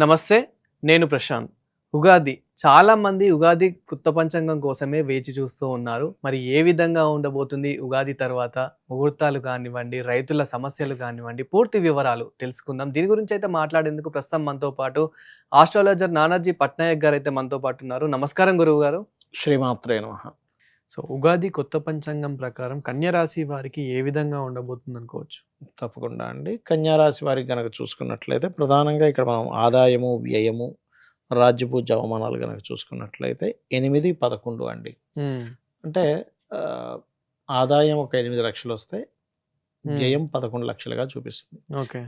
నమస్తే, నేను ప్రశాంత్. ఉగాది చాలా మంది ఉగాది కొత్త పంచాంగం కోసమే వేచి చూస్తూ ఉన్నారు. మరి ఏ విధంగా ఉండబోతుంది ఉగాది తర్వాత ముహూర్తాలు కానివ్వండి, రైతుల సమస్యలు కానివ్వండి, పూర్తి వివరాలు తెలుసుకుందాం. దీని గురించి అయితే మాట్లాడేందుకు ప్రస్తుతం మనతో పాటు ఆస్ట్రాలజర్ నానాజీ పట్నాయక్ గారు అయితే మనతో పాటు ఉన్నారు. నమస్కారం గురువు గారు. శ్రీమాత్రే నమః. సో ఉగాది కొత్త పంచాంగం ప్రకారం కన్య రాశి వారికి ఏ విధంగా ఉండబోతుంది అనుకోవచ్చు? తప్పకుండా అండి. కన్యా రాశి వారికి గనక చూసుకున్నట్లయితే ప్రధానంగా ఇక్కడ మనం ఆదాయము, వ్యయము, రాజ్యపూజ్య అవమానాలు గనక చూసుకున్నట్లయితే 8, 11 అండి. అంటే ఆదాయం ఒక 8 లక్షలు వస్తే వ్యయం 11 లక్షలుగా చూపిస్తుంది.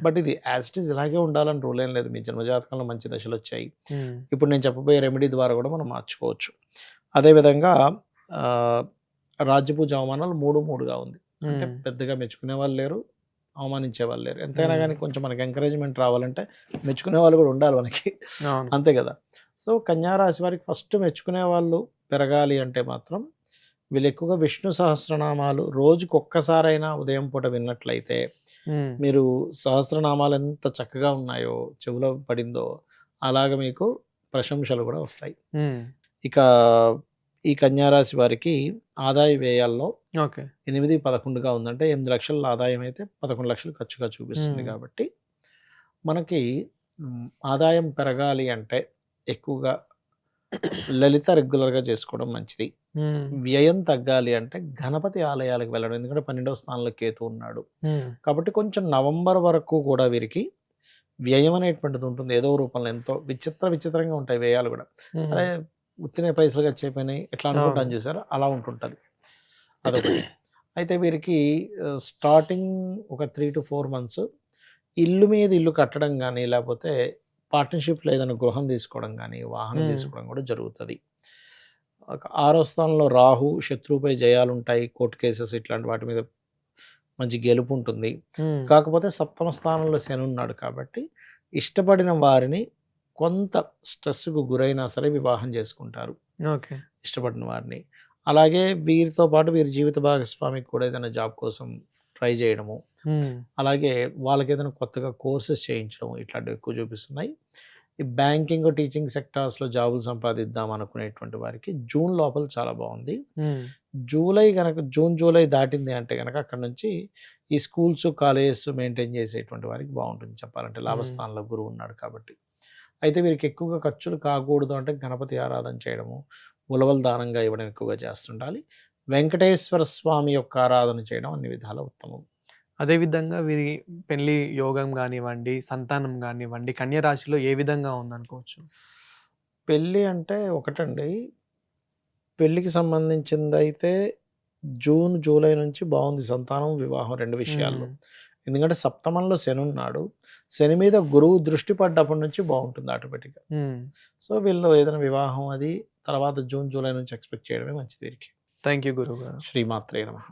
బట్ ఇది యాజ్ ఇట్ ఈజ్ ఇలాగే ఉండాలని రూల్ ఏం లేదు. మీ జన్మజాతకంలో మంచి దశలు వచ్చాయి. ఇప్పుడు నేను చెప్పబోయే రెమెడీ ద్వారా కూడా మనం మార్చుకోవచ్చు. అదేవిధంగా రాజ్యపూజ అవమానాలు 3 ఉంది. అంటే పెద్దగా మెచ్చుకునే వాళ్ళు లేరు, అవమానించే వాళ్ళు లేరు. ఎంతైనా కానీ కొంచెం మనకి ఎంకరేజ్మెంట్ రావాలంటే మెచ్చుకునే వాళ్ళు కూడా ఉండాలి మనకి, అంతే కదా. సో కన్యా రాశి వారికి ఫస్ట్ మెచ్చుకునే వాళ్ళు పెరగాలి అంటే మాత్రం వీళ్ళు ఎక్కువగా విష్ణు సహస్రనామాలు రోజుకు ఒక్కసారైనా ఉదయం పూట విన్నట్లయితే మీరు సహస్రనామాలు ఎంత చక్కగా ఉన్నాయో చెవిలో పడిందో అలాగ మీకు ప్రశంసలు కూడా వస్తాయి. ఇక ఈ కన్యారాశి వారికి ఆదాయ వ్యయాల్లో 8, 11గా ఉందంటే 8 లక్షల ఆదాయం అయితే 11 లక్షలు ఖర్చుగా చూపిస్తుంది. కాబట్టి మనకి ఆదాయం పెరగాలి అంటే ఎక్కువగా లలిత రెగ్యులర్గా చేసుకోవడం మంచిది. వ్యయం తగ్గాలి అంటే గణపతి ఆలయాలకు వెళ్ళడం, ఎందుకంటే 12వ స్థానంలో కేతు ఉన్నాడు కాబట్టి కొంచెం నవంబర్ వరకు కూడా వీరికి వ్యయం అనేటువంటిది ఉంటుంది. ఏదో రూపంలో ఎంతో విచిత్రంగా ఉంటాయి వ్యయాలు కూడా. అరే ఉత్తినే పైసలుగా వచ్చేపోయినాయి ఎట్లా అనుకుంటాను చూసారు, అలా ఉంటుంటుంది. అదొకటి. అయితే వీరికి స్టార్టింగ్ ఒక 3 to 4 months ఇల్లు మీద ఇల్లు కట్టడం కానీ, లేకపోతే పార్ట్నర్షిప్లో ఏదైనా గృహం తీసుకోవడం కానీ, వాహనం తీసుకోవడం కూడా జరుగుతుంది. 6వ స్థానంలో రాహు, శత్రువుపై జయాలు ఉంటాయి, కోర్టు కేసెస్ ఇట్లాంటి వాటి మీద మంచి గెలుపు ఉంటుంది. కాకపోతే 7వ స్థానంలో శని ఉన్నాడు కాబట్టి ఇష్టపడిన వారిని కొంత స్ట్రెస్కు గురైనా సరే వివాహం చేసుకుంటారు ఇష్టపడిన వారిని. అలాగే వీరితో పాటు వీరి జీవిత భాగస్వామికి కూడా ఏదైనా జాబ్ కోసం ట్రై చేయడము, అలాగే వాళ్ళకి ఏదైనా కొత్తగా కోర్సెస్ చేయించడం ఇట్లాంటివి ఎక్కువ చూపిస్తున్నాయి. ఈ బ్యాంకింగ్, టీచింగ్ సెక్టార్స్లో జాబులు సంపాదిద్దాం అనుకునేటువంటి వారికి జూన్ లోపల చాలా బాగుంది. జూన్ జూలై దాటింది అంటే కనుక అక్కడ నుంచి ఈ స్కూల్స్, కాలేజెస్ మెయింటైన్ చేసేటువంటి వారికి బాగుంటుంది చెప్పాలంటే. లాభస్థానంలో గురువు ఉన్నాడు కాబట్టి. అయితే వీరికి ఎక్కువగా ఖర్చులు కాకూడదు అంటే గణపతి ఆరాధన చేయడము, ఉలవలు దానంగా ఇవ్వడం ఎక్కువగా చేస్తుండాలి. వెంకటేశ్వర స్వామి యొక్క ఆరాధన చేయడం అన్ని విధాల ఉత్తమం. అదేవిధంగా వీరి పెళ్లి యోగం కానివ్వండి, సంతానం కానివ్వండి కన్య రాశిలో ఏ విధంగా ఉందనుకోవచ్చు? పెళ్ళి అంటే ఒకటండి, పెళ్ళికి సంబంధించింది అయితే జూన్, జూలై నుంచి బాగుంది సంతానం, వివాహం 2 విషయాల్లో. ఎందుకంటే 7వ శని ఉన్నాడు. శని మీద గురువు దృష్టి పడ్డప్పటి నుంచి బాగుంటుంది ఆటోమేటిక్గా. సో వీళ్ళు ఏదైనా వివాహం అది తర్వాత జూన్, జూలై నుంచి ఎక్స్పెక్ట్ చేయడమే మంచిది వీరికి. థ్యాంక్ యూ గురువు గారు. శ్రీమాత్రే నమః.